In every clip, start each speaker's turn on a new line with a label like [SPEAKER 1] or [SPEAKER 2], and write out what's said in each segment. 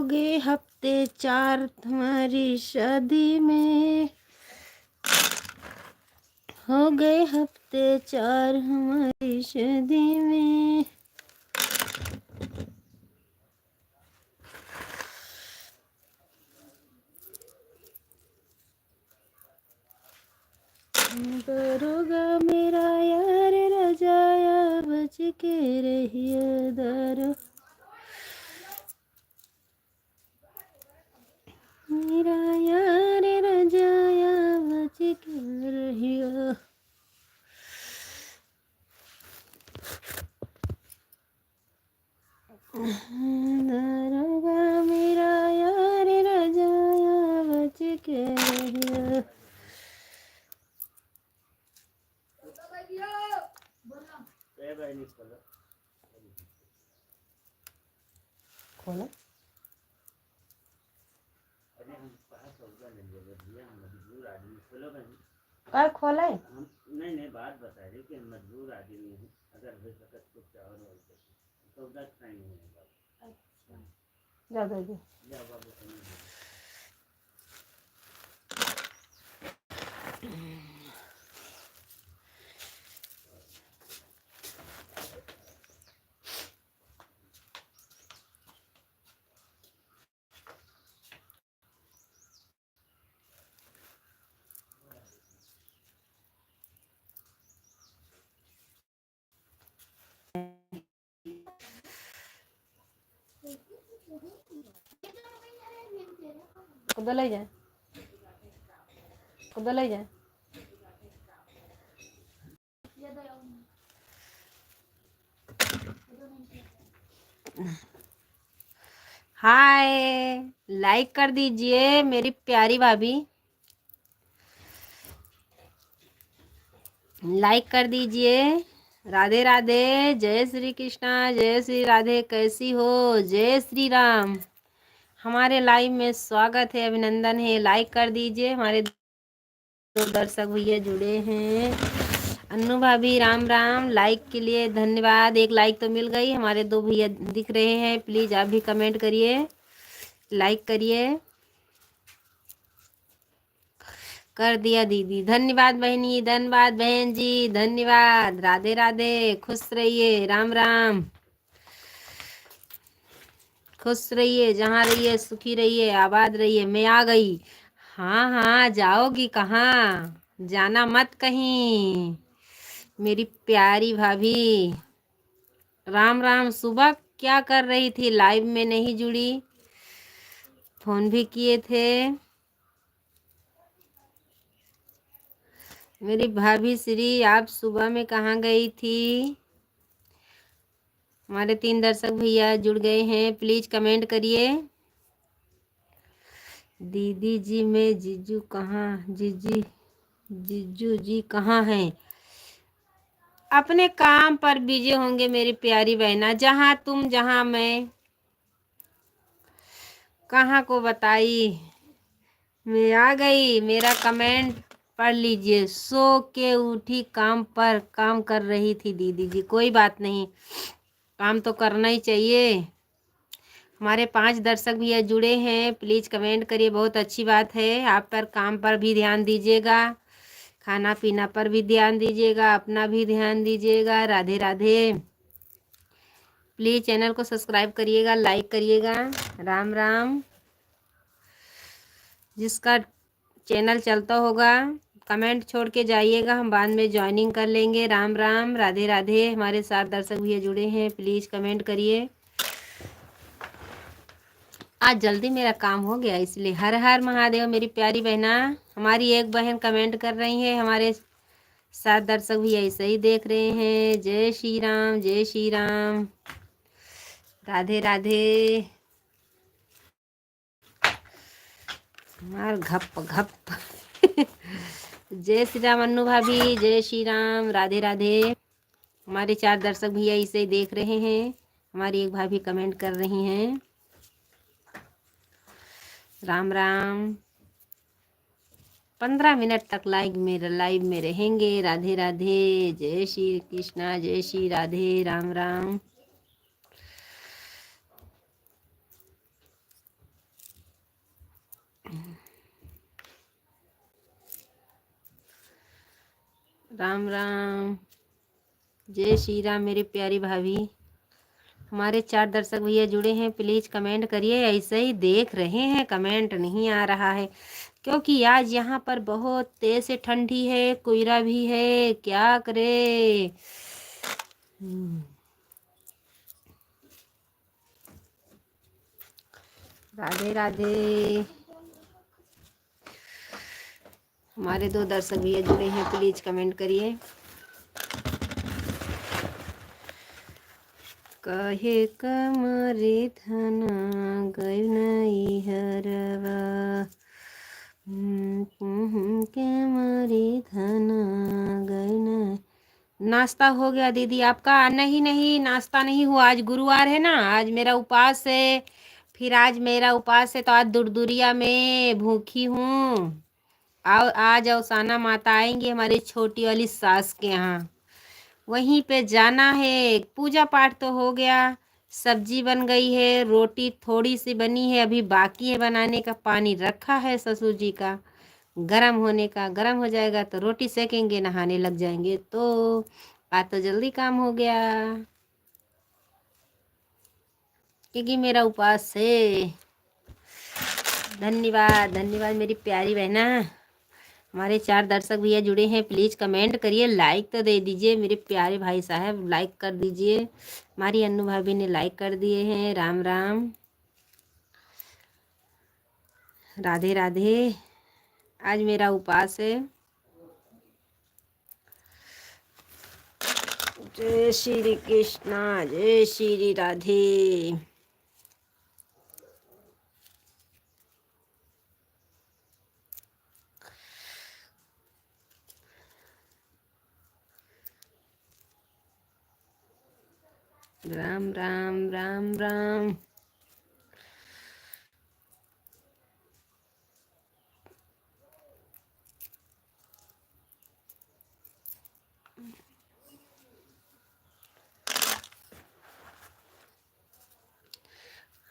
[SPEAKER 1] गए हफ्ते 4 तुम्हारी शादी में, हो गए हफ्ते 4 हमारी शादी में। दरोगा मेरा यार रजाया बच के रहिए दरो, मेरा यार रजाया बच के रहिए। दरोगा मेरा यार रजाया बच के रहिए। खोला काय खोला है?
[SPEAKER 2] नहीं नहीं, बात बता रही कि मजबूर आदमी है, अगर हो सकत कुछ और हो सौदा नहीं है। अच्छा
[SPEAKER 1] ज्यादा जी
[SPEAKER 2] जा बाबू समझ लो।
[SPEAKER 1] खुदा ले जाए, खुदा ले जाए। हाय, लाइक कर दीजिए मेरी प्यारी भाभी, लाइक कर दीजिए। राधे राधे, जय श्री कृष्णा, जय श्री राधे। कैसी हो? जय श्री राम। हमारे लाइव में स्वागत है, अभिनंदन है। लाइक कर दीजिए। हमारे 2 दर्शक भैया जुड़े हैं। अन्नू भाभी राम राम, लाइक के लिए धन्यवाद। 1 लाइक तो मिल गई। हमारे 2 भैया दिख रहे हैं, प्लीज आप भी कमेंट करिए, लाइक करिए। कर दिया दीदी, धन्यवाद बहनी, धन्यवाद बहन जी, धन्यवाद। राधे राधे, खुश रहिए, राम राम। खुश रहिए, जहाँ रहिए सुखी रहिए, आबाद रहिए। मैं आ गई। हाँ हाँ, जाओगी कहाँ? जाना मत कहीं मेरी प्यारी भाभी। राम राम। सुबह क्या कर रही थी? लाइव में नहीं जुड़ी, फोन भी किए थे। मेरी भाभी श्री, आप सुबह में कहाँ गई थी? हमारे 3 दर्शक भैया जुड़ गए हैं, प्लीज कमेंट करिए। दीदी जी में जीजू कहाँ? जीजू जी कहाँ हैं? अपने काम पर बिजी होंगे मेरी प्यारी बहना। जहाँ तुम जहाँ मैं, कहाँ को बताई। मैं आ गई। मेरा कमेंट पढ़ लीजिए। सो के उठी, काम पर काम कर रही थी दीदी जी। कोई बात नहीं, काम तो करना ही चाहिए। हमारे 5 दर्शक भैया जुड़े हैं, प्लीज़ कमेंट करिए, बहुत अच्छी बात है। आप पर काम पर भी ध्यान दीजिएगा, खाना पीना पर भी ध्यान दीजिएगा, अपना भी ध्यान दीजिएगा। राधे राधे। प्लीज़ चैनल को सब्सक्राइब करिएगा, लाइक करिएगा। राम राम। जिसका चैनल चलता होगा कमेंट छोड़ के जाइएगा, हम बाद में ज्वाइनिंग कर लेंगे। राम राम, राधे राधे। हमारे 7 दर्शक भैया जुड़े हैं, प्लीज़ कमेंट करिए। आज जल्दी मेरा काम हो गया, इसलिए हर हर महादेव मेरी प्यारी बहना। हमारी एक बहन कमेंट कर रही है, हमारे 7 दर्शक भैया ऐसे ही देख रहे हैं। जय श्री राम, जय श्री राम, राधे राधे। मार घप घप। जय श्री राम अन्नू भाभी, जय श्री राम, राधे राधे। हमारे 4 दर्शक भैया इसे देख रहे हैं। हमारी एक भाभी कमेंट कर रही हैं। राम राम। 15 मिनट तक लाइव में रहेंगे। राधे राधे, जय श्री कृष्णा, जय श्री राधे, राम राम। राम राम, जय श्री राम मेरी प्यारी भाभी। हमारे 4 दर्शक भैया जुड़े हैं, प्लीज़ कमेंट करिए। ऐसे ही देख रहे हैं, कमेंट नहीं आ रहा है क्योंकि आज यहाँ पर बहुत तेज से ठंडी है, कोहरा भी है, क्या करे। राधे राधे। हमारे 2 दर्शक भैया जुड़े हैं, प्लीज़ कमेंट करिए। कहे कमरे धना गई नहीं हरवा, कमरे धना गई नहीं। नाश्ता हो गया दीदी आपका? नहीं नहीं, नाश्ता नहीं हुआ। आज गुरुवार है ना, आज मेरा उपवास है। फिर आज मेरा उपवास है तो आज दुरदुरिया में भूखी हूँ। आओ, आज अवसाना माता आएंगी हमारी छोटी वाली सास के यहाँ, वहीं पे जाना है। पूजा पाठ तो हो गया, सब्जी बन गई है, रोटी थोड़ी सी बनी है, अभी बाकी है बनाने का। पानी रखा है ससुर जी का गरम होने का, गरम हो जाएगा तो रोटी सेकेंगे, नहाने लग जाएंगे। तो आज तो जल्दी काम हो गया क्योंकि मेरा उपवास है। धन्यवाद धन्यवाद मेरी प्यारी बहना। हमारे 4 दर्शक भैया जुड़े हैं, प्लीज़ कमेंट करिए, लाइक तो दे दीजिए मेरे प्यारे भाई साहब, लाइक कर दीजिए। हमारी अन्नू भाभी ने लाइक कर दिए हैं। राम राम, राधे राधे। आज मेरा उपवास है। जय श्री कृष्णा, जय श्री राधे। राम राम राम राम।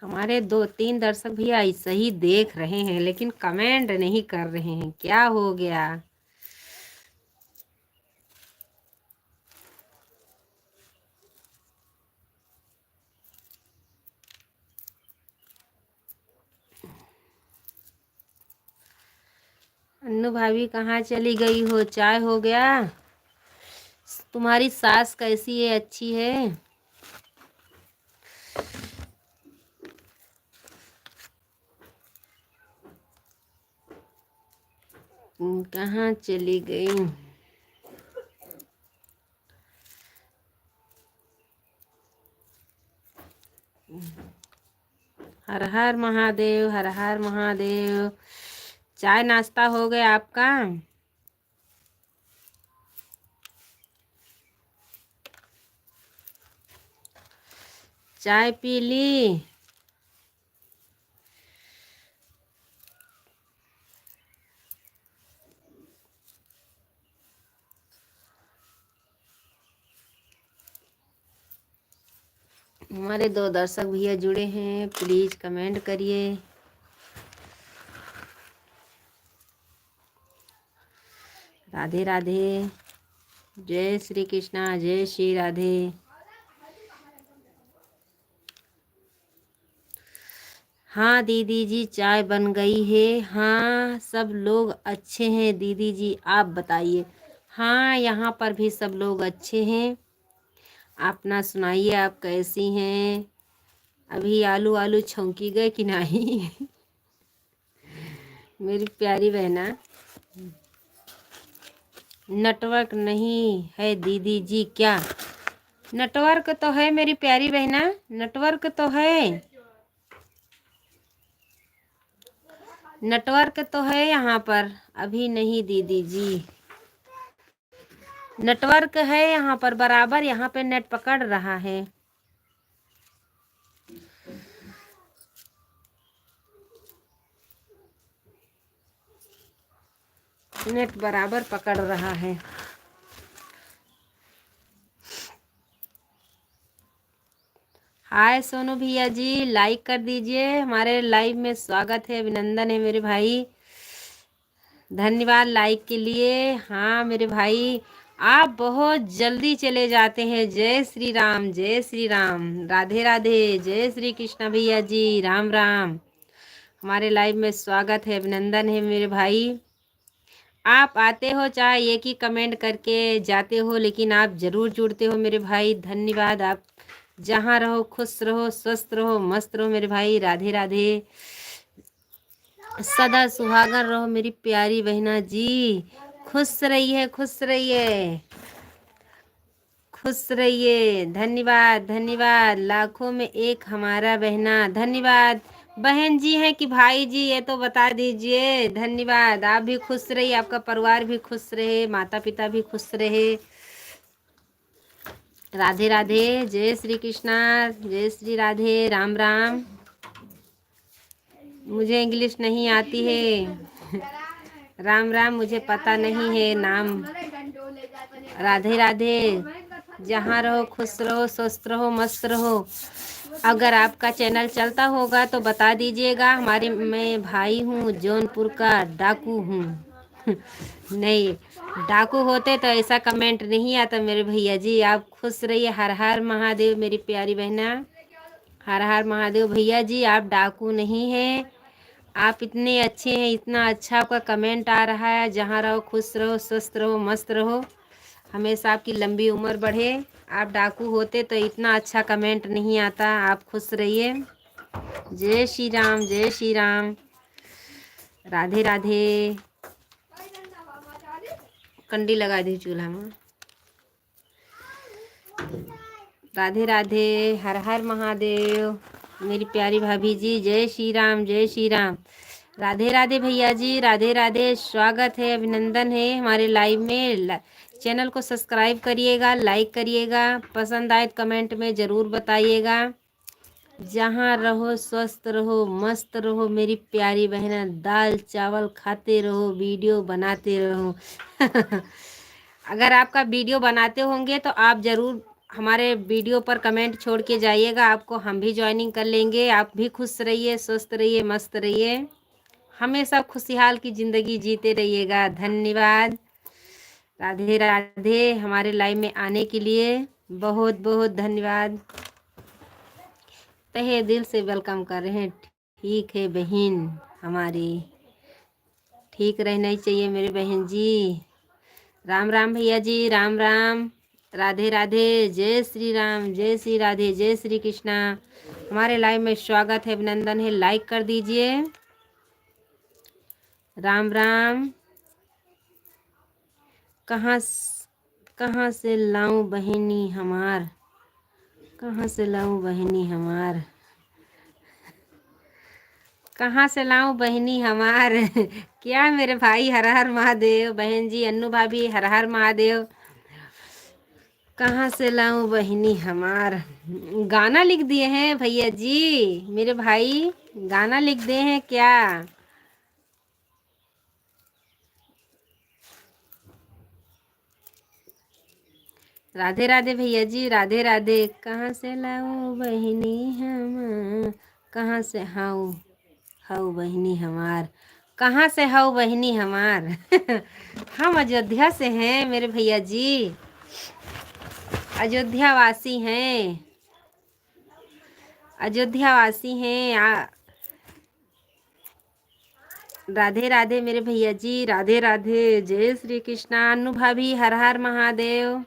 [SPEAKER 1] हमारे 2-3 दर्शक भैया ऐसे ही देख रहे हैं लेकिन कमेंट नहीं कर रहे हैं, क्या हो गया? अन्नू भाभी कहाँ चली गई हो? चाय हो गया? तुम्हारी सास कैसी है, अच्छी है? कहाँ चली गई? हर हर महादेव, हर हर महादेव। चाय नाश्ता हो गया आपका? चाय पी ली? हमारे 2 दर्शक भैया जुड़े हैं, प्लीज कमेंट करिए। राधे राधे, जय श्री कृष्णा, जय श्री राधे। हाँ दीदी जी, चाय बन गई है। हाँ, सब लोग अच्छे हैं दीदी जी, आप बताइए। हाँ, यहाँ पर भी सब लोग अच्छे हैं। अपना सुनाइए, आप कैसी हैं? अभी आलू आलू छौंकी गए कि नहीं? मेरी प्यारी बहना, नेटवर्क नहीं है दीदी जी क्या? नेटवर्क तो है मेरी प्यारी बहना, नेटवर्क तो है, नेटवर्क तो है यहाँ पर। अभी नहीं दीदी जी, नेटवर्क है यहाँ पर बराबर, यहाँ पे नेट पकड़ रहा है। नेट बराबर पकड़ रहा है। हाय सोनू भैया जी, लाइक कर दीजिए, हमारे लाइव में स्वागत है, अभिनंदन है मेरे भाई, धन्यवाद लाइक के लिए। हाँ मेरे भाई, आप बहुत जल्दी चले जाते हैं। जय श्री राम, जय श्री राम, राधे राधे, जय श्री कृष्ण भैया जी, राम राम। हमारे लाइव में स्वागत है, अभिनंदन है मेरे भाई। आप आते हो चाहे एक ही कमेंट करके जाते हो, लेकिन आप ज़रूर जुड़ते हो मेरे भाई। धन्यवाद। आप जहाँ रहो खुश रहो, स्वस्थ रहो, मस्त रहो मेरे भाई। राधे राधे, सदा सुहागन रहो मेरी प्यारी बहना जी। खुश रहिए, खुश रहिए, खुश रहिए। धन्यवाद, धन्यवाद। लाखों में एक हमारा बहना। धन्यवाद। बहन जी हैं कि भाई जी, ये तो बता दीजिए। धन्यवाद। आप भी खुश रहिए, आपका परिवार भी खुश रहे, माता पिता भी खुश रहे। राधे राधे, जय श्री कृष्णा, जय श्री राधे, राम राम। मुझे इंग्लिश नहीं आती है। राम राम, मुझे पता नहीं है नाम। राधे राधे। जहाँ रहो खुश रहो, स्वस्थ रहो, मस्त रहो। अगर आपका चैनल चलता होगा तो बता दीजिएगा। मैं भाई हूँ, जौनपुर का डाकू हूँ। नहीं, डाकू होते तो ऐसा कमेंट नहीं आता मेरे भैया जी। आप खुश रहिए। हर हर महादेव मेरी प्यारी बहना। हर हर महादेव भैया जी। आप डाकू नहीं हैं, आप इतने अच्छे हैं। इतना अच्छा आपका कमेंट आ रहा है। जहाँ रहो खुश रहो, स्वस्थ रहो, मस्त रहो, हमेशा आपकी लंबी उम्र बढ़े। आप डाकू होते तो इतना अच्छा कमेंट नहीं आता। आप खुश रहिए। जय श्री राम, जय श्री राम, राधे राधे। कंडी लगा दी चूल्हा में। राधे राधे, हर हर महादेव मेरी प्यारी भाभी जी। जय श्री राम, जय श्री राम। राधे राधे भैया जी, राधे राधे। स्वागत है, अभिनंदन है हमारे लाइव में। चैनल को सब्सक्राइब करिएगा, लाइक करिएगा, पसंद आए कमेंट में ज़रूर बताइएगा। जहाँ रहो स्वस्थ रहो, मस्त रहो मेरी प्यारी बहना। दाल चावल खाते रहो, वीडियो बनाते रहो। अगर आपका वीडियो बनाते होंगे तो आप ज़रूर हमारे वीडियो पर कमेंट छोड़ के जाइएगा। आपको हम भी ज्वाइनिंग कर लेंगे। आप भी खुश रहिए, स्वस्थ रहिए, मस्त रहिए, हमेशा खुशहाल की ज़िंदगी जीते रहिएगा। धन्यवाद। राधे राधे। हमारे लाइव में आने के लिए बहुत बहुत धन्यवाद। तहे दिल से वेलकम कर रहे हैं। ठीक है बहन हमारी, ठीक रहना ही चाहिए मेरी बहन जी। राम राम भैया जी, राम राम, राधे राधे, जय श्री राम, जय श्री राधे, जय श्री कृष्णा। हमारे लाइव में स्वागत है, अभिनंदन है। लाइक कर दीजिए। राम राम। कहाँ से लाऊं बहनी हमार, कहाँ से लाऊं बहनी हमार, कहाँ से लाऊं बहनी हमार। क्या मेरे भाई, हर हर महादेव। बहन जी अन्नू भाभी, हर हर महादेव। कहाँ से लाऊं बहनी हमार। गाना लिख दिए हैं भैया जी, मेरे भाई गाना लिख दिए हैं क्या। राधे राधे भैया जी, राधे राधे। कहाँ से लाऊं बहनी हम, कहाँ से हाउ हाउ बहनी हमार, कहाँ से हाउ बहनी हमार। हम अयोध्या से हैं मेरे भैया जी, अयोध्या वासी हैं, अयोध्या वासी हैं। राधे राधे मेरे भैया जी, राधे राधे, जय श्री कृष्णा। अनु भाभी, हर हर महादेव।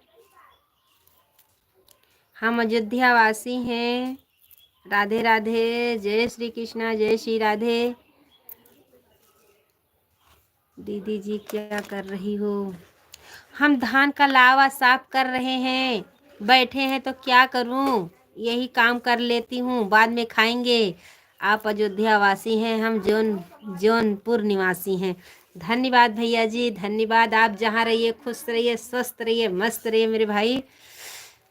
[SPEAKER 1] हम अयोध्या वासी हैं। राधे राधे, जय श्री कृष्णा, जय श्री राधे। दीदी जी क्या कर रही हो। हम धान का लावा साफ कर रहे हैं, बैठे हैं तो क्या करूं, यही काम कर लेती हूं, बाद में खाएंगे। आप अयोध्या वासी हैं, हम जौनपुर निवासी हैं। धन्यवाद भैया जी, धन्यवाद। आप जहाँ रहिए खुश रहिए, स्वस्थ रहिए, मस्त रहिए मेरे भाई।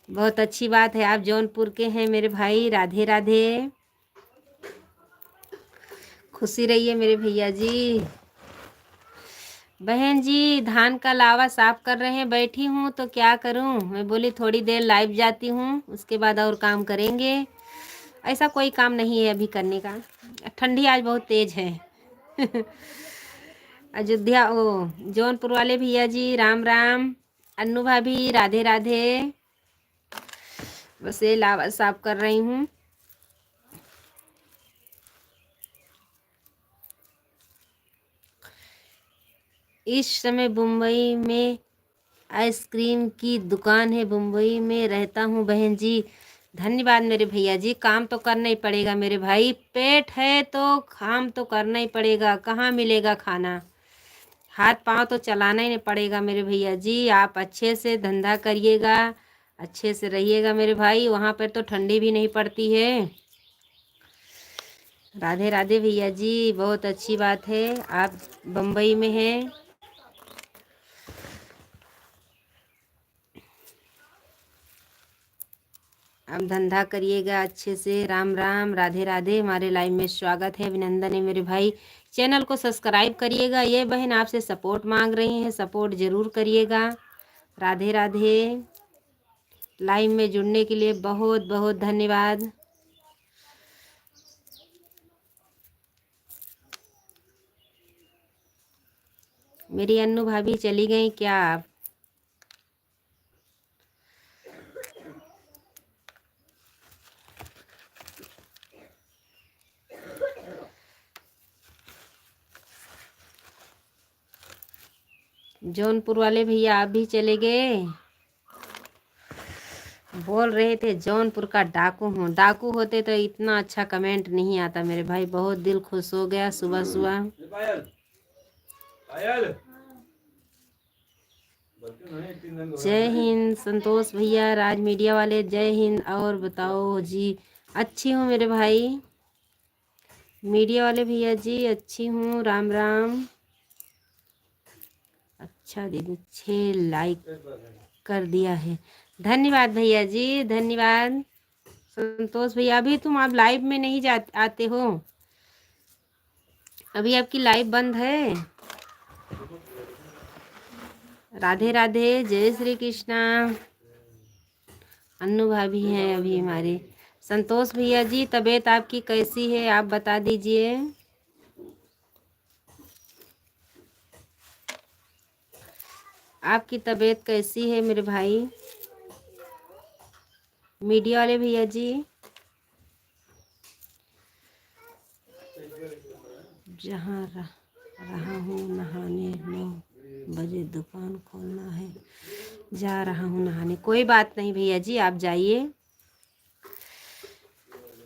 [SPEAKER 1] बहुत अच्छी बात है, आप जौनपुर के हैं मेरे भाई। राधे राधे, खुशी रहिए मेरे भैया जी। बहन जी धान का लावा साफ कर रहे हैं, बैठी हूँ तो क्या करूँ। मैं बोली थोड़ी देर लाइव जाती हूँ, उसके बाद और काम करेंगे। ऐसा कोई काम नहीं है अभी करने का, ठंडी आज बहुत तेज है। अयोध्या, ओ जौनपुर वाले भैया जी, राम राम। अन्नू भाभी राधे राधे। बस ये लावा साफ कर रही हूँ। इस समय मुंबई में आइसक्रीम की दुकान है, मुंबई में रहता हूँ बहन जी। धन्यवाद मेरे भैया जी। काम तो करना ही पड़ेगा मेरे भाई, पेट है तो काम तो करना ही पड़ेगा, कहाँ मिलेगा खाना, हाथ पांव तो चलाना ही पड़ेगा मेरे भैया जी। आप अच्छे से धंधा करिएगा, अच्छे से रहिएगा मेरे भाई, वहाँ पर तो ठंडी भी नहीं पड़ती है। राधे राधे भैया जी, बहुत अच्छी बात है आप बम्बई में हैं। आप धंधा करिएगा अच्छे से। राम राम राधे राधे। हमारे लाइव में स्वागत है, अभिनंदन है मेरे भाई। चैनल को सब्सक्राइब करिएगा। ये बहन आपसे सपोर्ट मांग रही हैं, सपोर्ट ज़रूर करिएगा। राधे राधे। लाइव में जुड़ने के लिए बहुत बहुत धन्यवाद। मेरी अन्नू भाभी चली गई क्या आप? जौनपुर वाले भैया आप भी चले गए? बोल रहे थे जौनपुर का डाकू हूँ। डाकू होते तो इतना अच्छा कमेंट नहीं आता मेरे भाई। बहुत दिल खुश हो गया सुबह सुबह। जय हिंद संतोष भैया, राज मीडिया वाले जय हिंद। और बताओ जी? अच्छी हूँ मेरे भाई। मीडिया वाले भैया जी अच्छी हूँ, राम राम। अच्छा दीदी 6 लाइक कर दिया है, धन्यवाद भैया जी, धन्यवाद। संतोष भैया अभी तुम आप लाइव में नहीं आते हो, अभी आपकी लाइव बंद है। राधे राधे, जय श्री कृष्णा। अन्नू भाभी हैं अभी हमारे। संतोष भैया जी तबीयत आपकी कैसी है आप बता दीजिए। आपकी तबीयत कैसी है मेरे भाई? मीडिया वाले भैया जी। जहाँ रहा हूँ नहाने, 9 बजे दुकान खोलना है, जा रहा हूँ नहाने। कोई बात नहीं भैया जी, आप जाइए।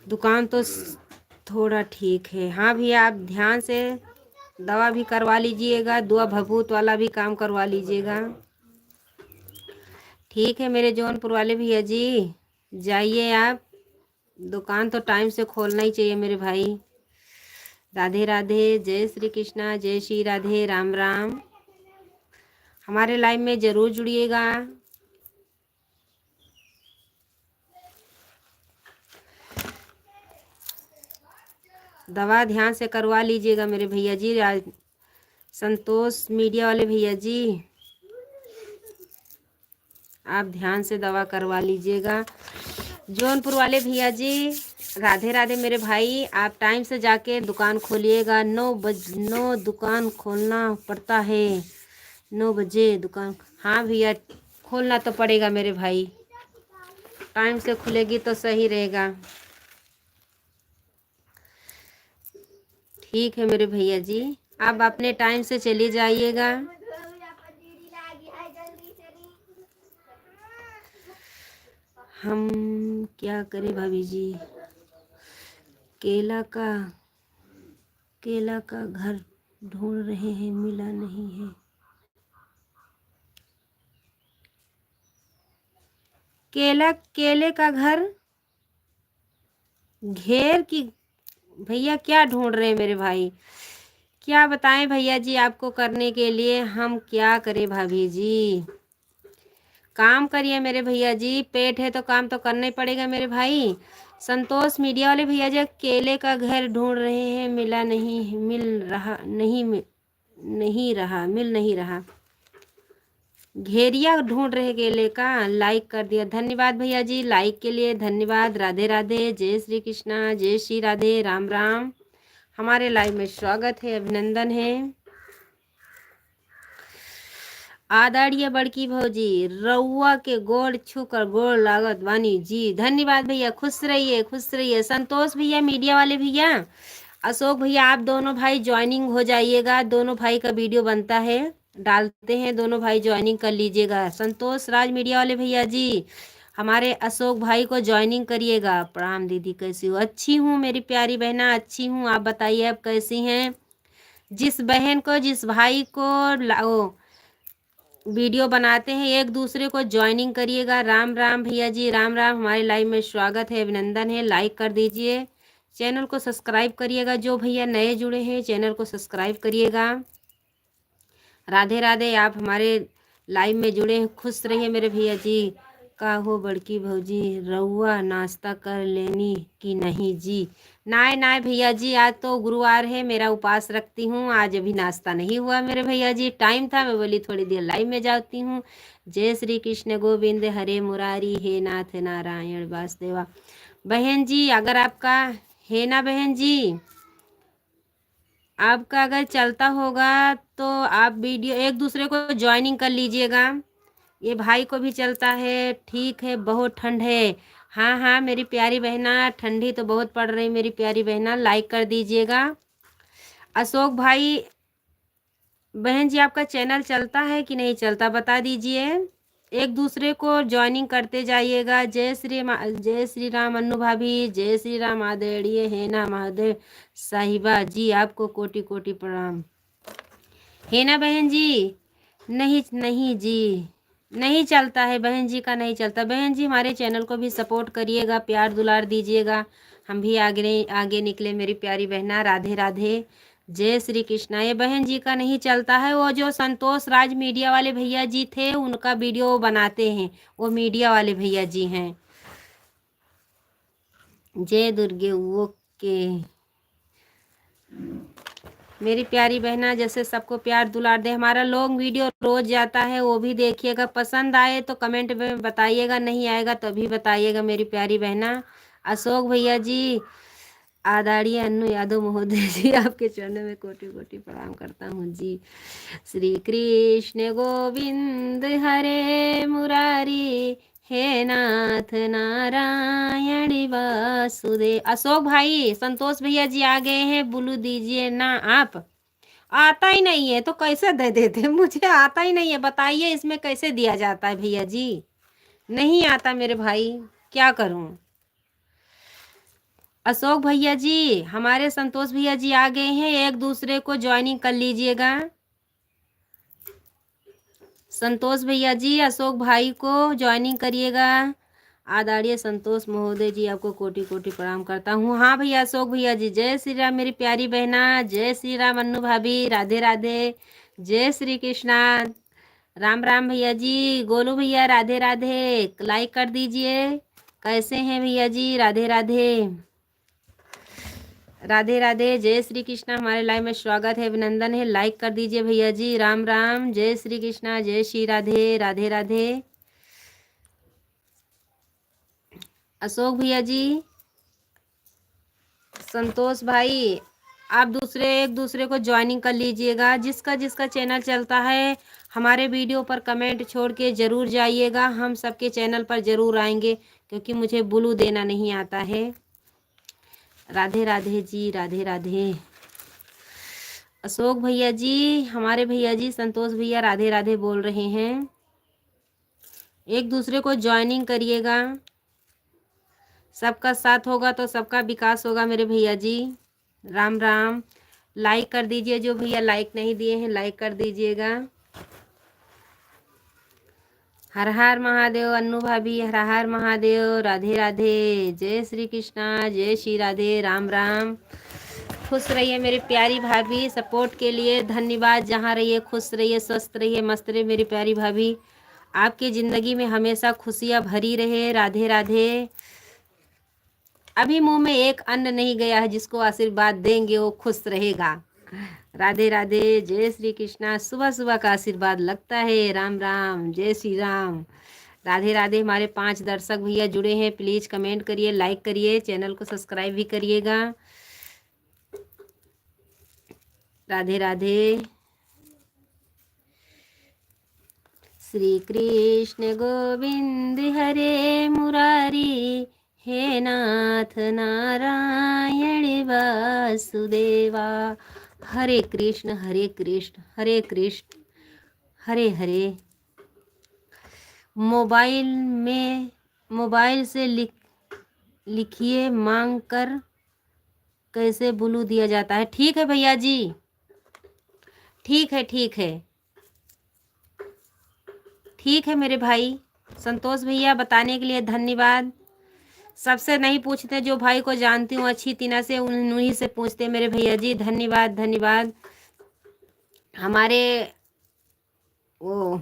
[SPEAKER 1] दुकान तो थोड़ा ठीक है। हाँ भैया आप ध्यान से दवा भी करवा लीजिएगा, दुआ भभूत वाला भी काम करवा लीजिएगा। ठीक है मेरे जौनपुर वाले भैया जी, जाइए आप। दुकान तो टाइम से खोलना ही चाहिए मेरे भाई। राधे राधे, जय श्री कृष्णा, जय श्री राधे, राम राम। हमारे लाइव में ज़रूर जुड़िएगा। दवा ध्यान से करवा लीजिएगा मेरे भैया जी। संतोष मीडिया वाले भैया जी आप ध्यान से दवा करवा लीजिएगा। जौनपुर वाले भैया जी राधे राधे मेरे भाई, आप टाइम से जाके दुकान खोलिएगा। 9 दुकान खोलना पड़ता है, 9 बजे दुकान। हाँ भैया खोलना तो पड़ेगा मेरे भाई, टाइम से खुलेगी तो सही रहेगा। ठीक है मेरे भैया जी, आप अपने टाइम से चली जाइएगा। हम क्या करें भाभी जी, केला का घर ढूंढ रहे हैं, मिला नहीं है। केले का घर घेर की भैया क्या ढूंढ रहे हैं मेरे भाई? क्या बताएं भैया जी आपको करने के लिए, हम क्या करें भाभी जी? काम करिए मेरे भैया जी, पेट है तो काम तो करना ही पड़ेगा मेरे भाई। संतोष मीडिया वाले भैया जी केले का घर ढूंढ रहे हैं, मिला नहीं, मिल नहीं रहा। घेरिया ढूंढ रहे केले का, लाइक कर दिया, धन्यवाद भैया जी, लाइक के लिए धन्यवाद। राधे राधे, जय श्री कृष्णा, जय श्री राधे, राम राम। हमारे लाइव में स्वागत है, अभिनंदन है। आदरणीय बड़की भौजी रउआ के गोड़ छूकर गोड़ लागत वानी जी। धन्यवाद भैया, खुश रहिए खुश रहिए। संतोष भैया, मीडिया वाले भैया, अशोक भैया, आप दोनों भाई ज्वाइनिंग हो जाइएगा। दोनों भाई का वीडियो बनता है, डालते हैं, दोनों भाई ज्वाइनिंग कर लीजिएगा। संतोष राज मीडिया वाले भैया जी, हमारे अशोक भाई को ज्वाइनिंग करिएगा। प्रणाम दीदी, कैसी हो? अच्छी हूँ मेरी प्यारी बहना, अच्छी हूँ। आप बताइए आप कैसी हैं? जिस बहन को, जिस भाई को वीडियो बनाते हैं एक दूसरे को ज्वाइनिंग करिएगा। राम राम भैया जी, राम राम। हमारे लाइव में स्वागत है, अभिनंदन है। लाइक कर दीजिए, चैनल को सब्सक्राइब करिएगा। जो भैया नए जुड़े हैं चैनल को सब्सक्राइब करिएगा। राधे राधे। आप हमारे लाइव में जुड़े हैं, खुश रहिए मेरे भैया जी। का हो बड़की भौजी रउआ नाश्ता कर लेनी कि नहीं जी? नाय नाय भैया जी, आज तो गुरुवार है, मेरा उपवास रखती हूँ। आज अभी नाश्ता नहीं हुआ मेरे भैया जी, टाइम था, मैं बोली थोड़ी देर लाइव में जाती हूँ। जय श्री कृष्ण गोविंद हरे मुरारी, हे नाथ नारायण वासुदेवा। बहन जी अगर आपका है ना, बहन जी आपका अगर चलता होगा तो आप वीडियो एक दूसरे को ज्वाइनिंग कर लीजिएगा। ये भाई को भी चलता है, ठीक है। बहुत ठंड है, हाँ हाँ मेरी प्यारी बहना, ठंडी तो बहुत पड़ रही मेरी प्यारी बहना। लाइक कर दीजिएगा। अशोक भाई, बहन जी आपका चैनल चलता है कि नहीं चलता बता दीजिए। एक दूसरे को ज्वाइनिंग करते जाइएगा। जय श्री राम अन्नू भाभी, जय श्री राम आदरणीय है ना महादेव साहिबा जी, आपको कोटि कोटि प्रणाम। है ना बहन जी? नहीं नहीं जी, नहीं चलता है बहन जी का, नहीं चलता। बहन जी हमारे चैनल को भी सपोर्ट करिएगा, प्यार दुलार दीजिएगा, हम भी आगे आगे निकले मेरी प्यारी बहना। राधे राधे, जय श्री कृष्णा। ये बहन जी का नहीं चलता है, वो जो संतोष राज मीडिया वाले भैया जी थे उनका वीडियो बनाते हैं, वो मीडिया वाले भैया जी हैं। जय दुर्गे। वो के मेरी प्यारी बहना, जैसे सबको प्यार दुलार दे। हमारा लॉन्ग वीडियो रोज जाता है, वो भी देखिएगा। पसंद आए तो कमेंट में बताइएगा, नहीं आएगा तो भी बताइएगा मेरी प्यारी बहना। अशोक भैया जी, आदरणीय अन्नू यादव महोदय जी, आपके चरणों में कोटि कोटि प्रणाम करता हूँ जी। श्री कृष्ण गोविंद हरे मुरारी, हे नाथ नारायण वासुदेव। अशोक भाई, संतोष भैया जी आ गए हैं, बुलू दीजिए ना आप। आता ही नहीं है तो कैसे दे देते? मुझे आता ही नहीं है, बताइए इसमें कैसे दिया जाता है भैया जी? नहीं आता मेरे भाई, क्या करूं? अशोक भैया जी, हमारे संतोष भैया जी आ गए हैं, एक दूसरे को ज्वाइनिंग कर लीजिएगा। संतोष भैया जी अशोक भाई को ज्वाइनिंग करिएगा। आदरणीय संतोष महोदय जी, आपको कोटि कोटि प्रणाम करता हूँ। हाँ भैया अशोक भैया जी, जय श्री राम मेरी प्यारी बहना, जय श्री राम अन्नू भाभी, राधे राधे, जय श्री कृष्णा। राम राम भैया जी, गोलू भैया राधे राधे, लाइक कर दीजिए। कैसे हैं भैया जी? राधे राधे, राधे राधे, जय श्री कृष्णा। हमारे लाइव में स्वागत है, अभिनंदन है। लाइक कर दीजिए भैया जी। राम राम, जय श्री कृष्णा, जय श्री राधे, राधे राधे। अशोक भैया जी, संतोष भाई, आप एक दूसरे को ज्वाइनिंग कर लीजिएगा। जिसका जिसका चैनल चलता है हमारे वीडियो पर कमेंट छोड़ के ज़रूर जाइएगा, हम सबके चैनल पर ज़रूर आएंगे, क्योंकि मुझे ब्लू देना नहीं आता है। राधे राधे जी, राधे राधे। अशोक भैया जी, हमारे भैया जी संतोष भैया राधे राधे बोल रहे हैं। एक दूसरे को ज्वाइनिंग करिएगा, सबका साथ होगा तो सबका विकास होगा मेरे भैया जी। राम राम। लाइक कर दीजिए, जो भैया लाइक नहीं दिए हैं लाइक कर दीजिएगा। हर हर महादेव अन्नू भाभी, हर हर महादेव, राधे राधे, जय श्री कृष्णा, जय श्री राधे, राम राम। खुश रहिए मेरी प्यारी भाभी, सपोर्ट के लिए धन्यवाद। जहाँ रहिए खुश रहिए, स्वस्थ रहिए, मस्त रहिए मेरी प्यारी भाभी। आपकी ज़िंदगी में हमेशा खुशियाँ भरी रहे। राधे राधे। अभी मुंह में एक अन्न नहीं गया है, जिसको आशीर्वाद देंगे वो खुश रहेगा। राधे राधे, जय श्री कृष्णा। सुबह सुबह का आशीर्वाद लगता है। राम राम, जय श्री राम, राधे राधे। हमारे 5 दर्शक भैया जुड़े हैं, प्लीज़ कमेंट करिए, लाइक करिए, चैनल को सब्सक्राइब भी करिएगा। राधे राधे। श्री कृष्ण गोविंद हरे मुरारी, हे नाथ नारायण वासुदेवा। हरे कृष्ण हरे कृष्ण हरे कृष्ण हरे हरे। मोबाइल से लिखिए मांग कर कैसे ब्लू दिया जाता है। ठीक है भैया जी, ठीक है ठीक है ठीक है मेरे भाई संतोष भैया, बताने के लिए धन्यवाद। सबसे नहीं पूछते, जो भाई को जानती हूँ अच्छी तरह से उन्हीं से पूछते मेरे भैया जी। धन्यवाद धन्यवाद। हमारे वो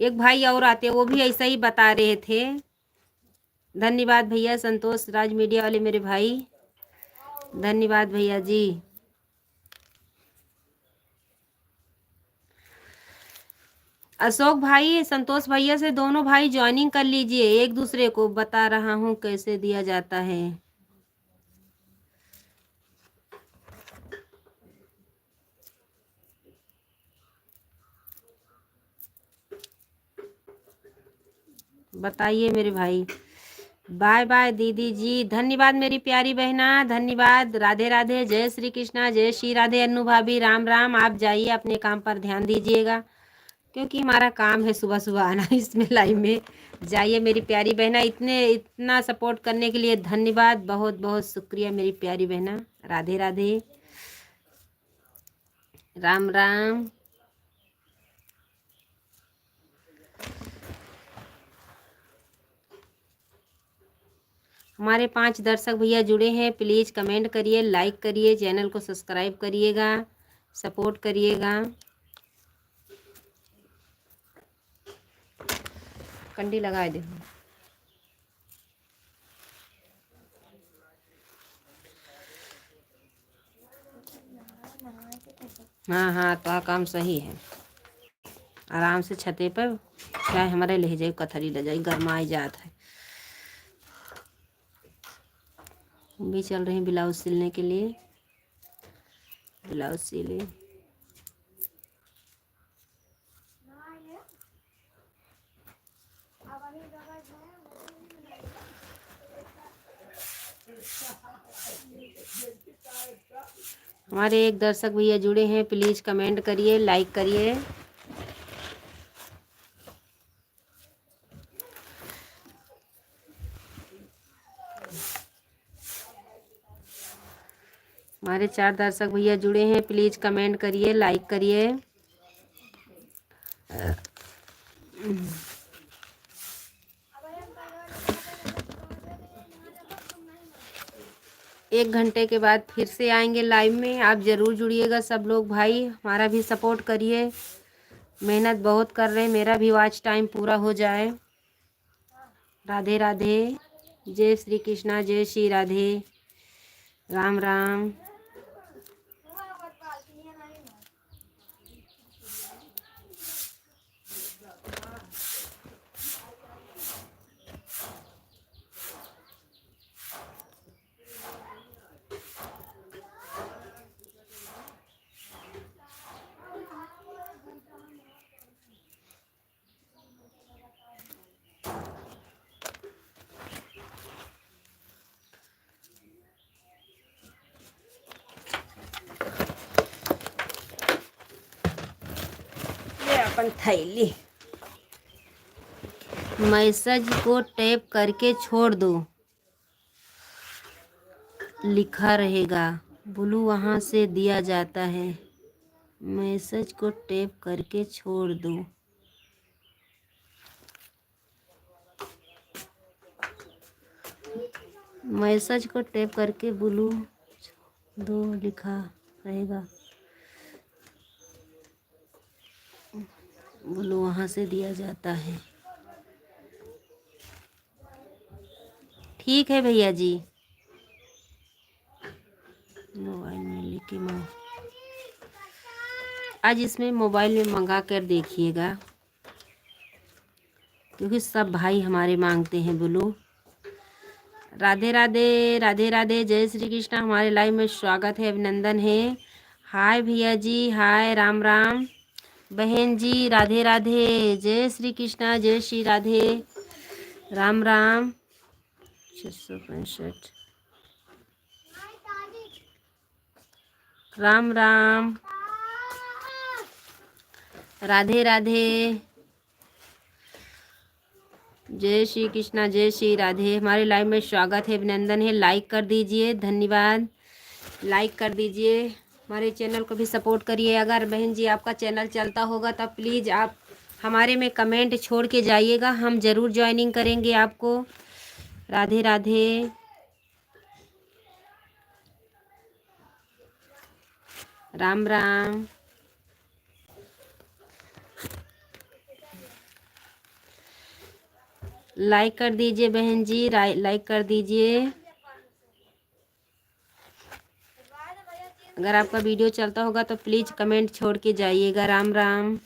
[SPEAKER 1] एक भाई और आते, वो भी ऐसा ही बता रहे थे। धन्यवाद भैया संतोष राज मीडिया वाले मेरे भाई, धन्यवाद भैया जी। अशोक भाई संतोष भैया से दोनों भाई ज्वाइनिंग कर लीजिए, एक दूसरे को बता रहा हूँ कैसे दिया जाता है। बताइए मेरे भाई। बाय बाय दीदी जी, धन्यवाद मेरी प्यारी बहना, धन्यवाद। राधे राधे, जय श्री कृष्णा, जय श्री राधे। अनु भाभी राम राम। आप जाइए अपने काम पर ध्यान दीजिएगा, क्योंकि हमारा काम है सुबह सुबह आना इसमें लाइव में। जाइए मेरी प्यारी बहना, इतना सपोर्ट करने के लिए धन्यवाद, बहुत बहुत शुक्रिया मेरी प्यारी बहना। राधे राधे, राम राम। हमारे 5 दर्शक भैया जुड़े हैं, प्लीज़ कमेंट करिए, लाइक करिए, चैनल को सब्सक्राइब करिएगा, सपोर्ट करिएगा। कंडी लगाए दे। हाँ हाँ, तो काम सही है। आराम से छते पर चाहे हमारे ले जाए, कथरी ले जाए, गरमाई जात है। भी चल रहे हैं ब्लाउज सिलने के लिए, ब्लाउज सिले। हमारे एक दर्शक भैया जुड़े हैं, प्लीज़ कमेंट करिए, लाइक करिए। हमारे 4 दर्शक भैया जुड़े हैं, प्लीज़ कमेंट करिए, लाइक करिए। एक घंटे के बाद फिर से आएंगे लाइव में, आप ज़रूर जुड़िएगा सब लोग भाई, हमारा भी सपोर्ट करिए। मेहनत बहुत कर रहे हैं, मेरा भी वॉच टाइम पूरा हो जाए। राधे राधे, जय श्री कृष्णा, जय श्री राधे, राम राम। अपन थैली मैसेज को टैप करके छोड़ दो, लिखा रहेगा ब्लू, वहाँ से दिया जाता है। मैसेज को टैप करके छोड़ दो। मैसेज को टैप करके ब्लू दो, लिखा रहेगा ब्लू, वहाँ से दिया जाता है। ठीक है भैया जी। मोबाइल में लिखी आज इसमें मोबाइल में मंगा कर देखिएगा, क्योंकि सब भाई हमारे मांगते हैं ब्लू। राधे राधे, राधे राधे, जय श्री कृष्णा। हमारे लाइव में स्वागत है, अभिनंदन है। हाय भैया जी, हाय, राम राम। बहन जी राधे राधे, जय श्री कृष्णा, जय श्री राधे, राम राम। 665 राम राम, राधे राधे, जय श्री कृष्णा, जय श्री राधे। हमारे लाइव में स्वागत है, अभिनंदन है। लाइक कर दीजिए, धन्यवाद। लाइक कर दीजिए, हमारे चैनल को भी सपोर्ट करिए। अगर बहन जी आपका चैनल चलता होगा तब प्लीज़ आप हमारे में कमेंट छोड़ के जाइएगा, हम ज़रूर ज्वाइनिंग करेंगे आपको। राधे राधे, राम राम। लाइक कर दीजिए बहन जी, लाइक कर दीजिए। अगर आपका वीडियो चलता होगा तो प्लीज़ कमेंट छोड़ के जाइएगा। राम राम।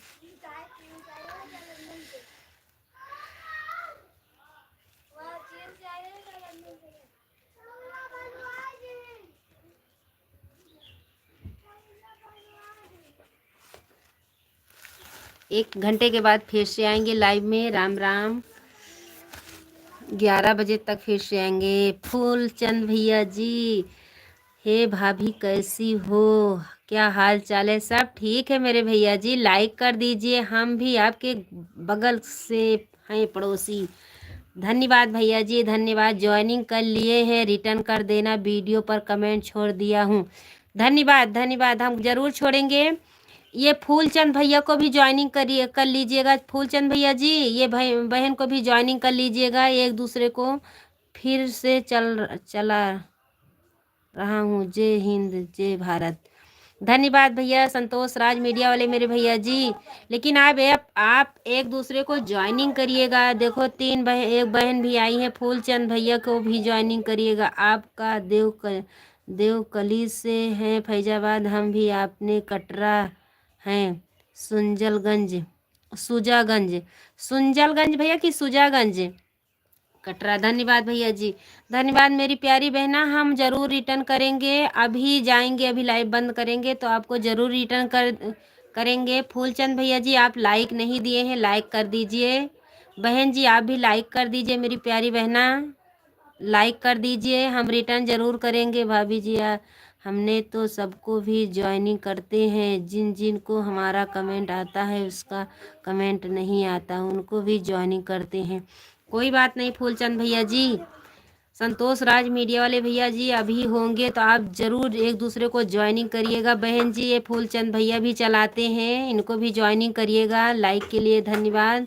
[SPEAKER 1] एक घंटे के बाद फिर से आएंगे लाइव में। राम राम। 11 बजे तक फिर से आएंगे। फूलचंद भैया जी, हे भाभी कैसी हो, क्या हाल चाल है? सब ठीक है मेरे भैया जी। लाइक कर दीजिए, हम भी आपके बगल से हैं, पड़ोसी। धन्यवाद भैया जी, धन्यवाद। ज्वाइनिंग कर लिए हैं, रिटर्न कर देना। वीडियो पर कमेंट छोड़ दिया हूँ। धन्यवाद धन्यवाद, हम ज़रूर छोड़ेंगे। ये फूलचंद भैया को भी ज्वाइनिंग करिए, कर लीजिएगा। फूलचंद भैया जी, ये बहन को भी ज्वाइनिंग कर लीजिएगा। एक दूसरे को फिर से चला रहा हूँ। जय हिंद, जय भारत। धन्यवाद भैया संतोष राज मीडिया वाले मेरे भैया जी। लेकिन आप एक दूसरे को ज्वाइनिंग करिएगा। देखो एक बहन भी आई है, फूलचंद भैया को भी ज्वाइनिंग करिएगा। आपका देवकली से हैं फैजाबाद, हम भी आपने कटरा हैं। सुजागंज सुंजलगंज भैया की सुजागंज, कटरा। धन्यवाद भैया जी, धन्यवाद मेरी प्यारी बहना। हम ज़रूर रिटर्न करेंगे, अभी जाएंगे, अभी लाइव बंद करेंगे तो आपको ज़रूर रिटर्न करेंगे। फूलचंद भैया जी आप लाइक नहीं दिए हैं, लाइक कर दीजिए। बहन जी आप भी लाइक कर दीजिए, मेरी प्यारी बहना लाइक कर दीजिए, हम रिटर्न ज़रूर करेंगे। भाभी जी हमने तो सबको भी ज्वाइनिंग करते हैं, जिन जिन को हमारा कमेंट आता है उसका कमेंट नहीं आता उनको भी ज्वाइनिंग करते हैं। कोई बात नहीं फूलचंद भैया जी। संतोष राज मीडिया वाले भैया जी अभी होंगे तो आप ज़रूर एक दूसरे को ज्वाइनिंग करिएगा। बहन जी ये फूलचंद भैया भी चलाते हैं, इनको भी ज्वाइनिंग करिएगा। लाइक के लिए धन्यवाद।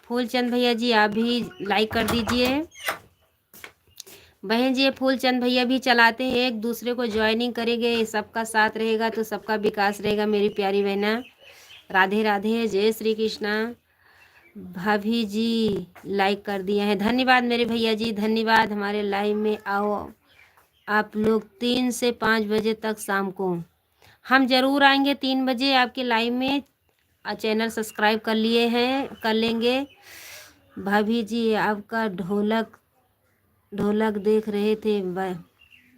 [SPEAKER 1] फूलचंद भैया जी आप भी लाइक कर दीजिए। बहन जी ये फूलचंद भैया भी चलाते हैं, एक दूसरे को ज्वाइनिंग करेंगे, सबका साथ रहेगा तो सबका विकास रहेगा मेरी प्यारी बहना। राधे राधे, जय श्री कृष्णा। भाभी जी लाइक कर दिए हैं, धन्यवाद मेरे भैया जी, धन्यवाद। हमारे लाइव में आओ आप लोग 3 से 5 बजे तक शाम को। हम ज़रूर आएंगे 3 बजे आपके लाइव में। चैनल सब्सक्राइब कर लिए हैं, कर लेंगे। भाभी जी आपका ढोलक ढोलक देख रहे थे,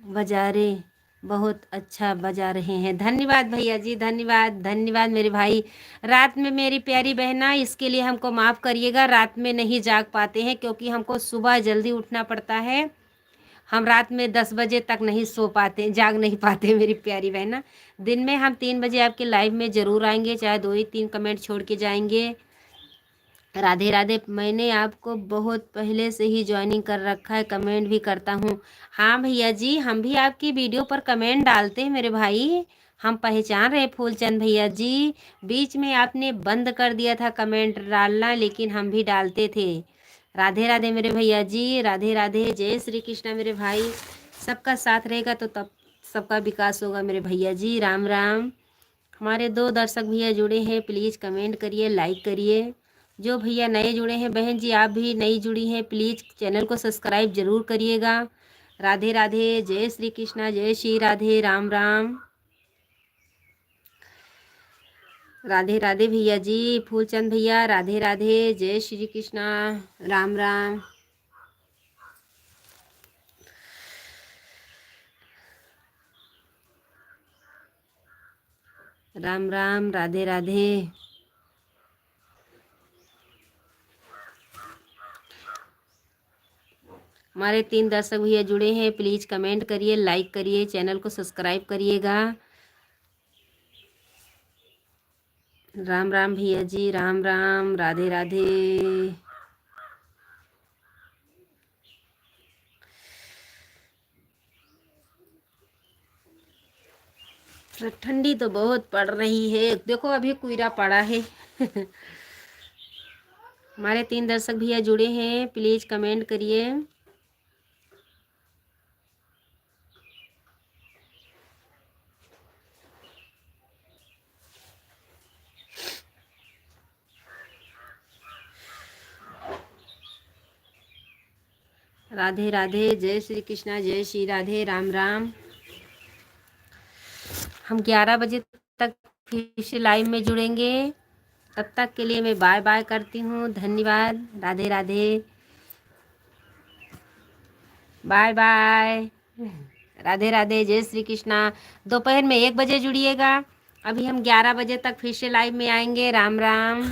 [SPEAKER 1] बजारे बहुत अच्छा बजा रहे हैं। धन्यवाद भैया जी, धन्यवाद धन्यवाद मेरे भाई। रात में मेरी प्यारी बहना इसके लिए हमको माफ़ करिएगा, रात में नहीं जाग पाते हैं क्योंकि हमको सुबह जल्दी उठना पड़ता है। हम रात में 10 बजे तक नहीं सो पाते, जाग नहीं पाते मेरी प्यारी बहना। दिन में हम 3 बजे आपके लाइव में ज़रूर आएंगे, चाहे 2 ही 3 कमेंट छोड़ के जाएंगे। राधे राधे। मैंने आपको बहुत पहले से ही ज्वाइनिंग कर रखा है, कमेंट भी करता हूँ। हाँ भैया जी, हम भी आपकी वीडियो पर कमेंट डालते हैं मेरे भाई, हम पहचान रहे फूलचंद भैया जी। बीच में आपने बंद कर दिया था कमेंट डालना, लेकिन हम भी डालते थे। राधे राधे मेरे भैया जी, राधे राधे, जय श्री कृष्णा मेरे भाई। सबका साथ रहेगा तो तब सबका विकास होगा मेरे भैया जी। राम राम। हमारे 2 दर्शक भैया जुड़े हैं, प्लीज़ कमेंट करिए, लाइक करिए। जो भैया नए जुड़े हैं, बहन जी आप भी नई जुड़ी हैं, प्लीज़ चैनल को सब्सक्राइब ज़रूर करिएगा। राधे राधे, जय श्री कृष्णा, जय श्री राधे, राम राम। राधे राधे भैया जी, फूलचंद भैया राधे राधे, जय श्री कृष्णा, राम राम। राम राम, राधे राधे। हमारे 3 दर्शक भैया जुड़े हैं, प्लीज़ कमेंट करिए, लाइक करिए, चैनल को सब्सक्राइब करिएगा। राम राम भैया जी, राम राम, राधे राधे। ठंडी तो बहुत पड़ रही है, देखो अभी कोहरा पड़ा है। हमारे 3 दर्शक भैया जुड़े हैं, प्लीज़ कमेंट करिए। राधे राधे, जय श्री कृष्णा, जय श्री राधे, राम राम। हम 11 बजे तक फिर से लाइव में जुड़ेंगे, तब तक के लिए मैं बाय बाय करती हूँ। धन्यवाद, राधे राधे, बाय बाय, राधे राधे, जय श्री कृष्णा। दोपहर में 1 बजे जुड़िएगा, अभी हम 11 बजे तक फिर से लाइव में आएंगे। राम राम।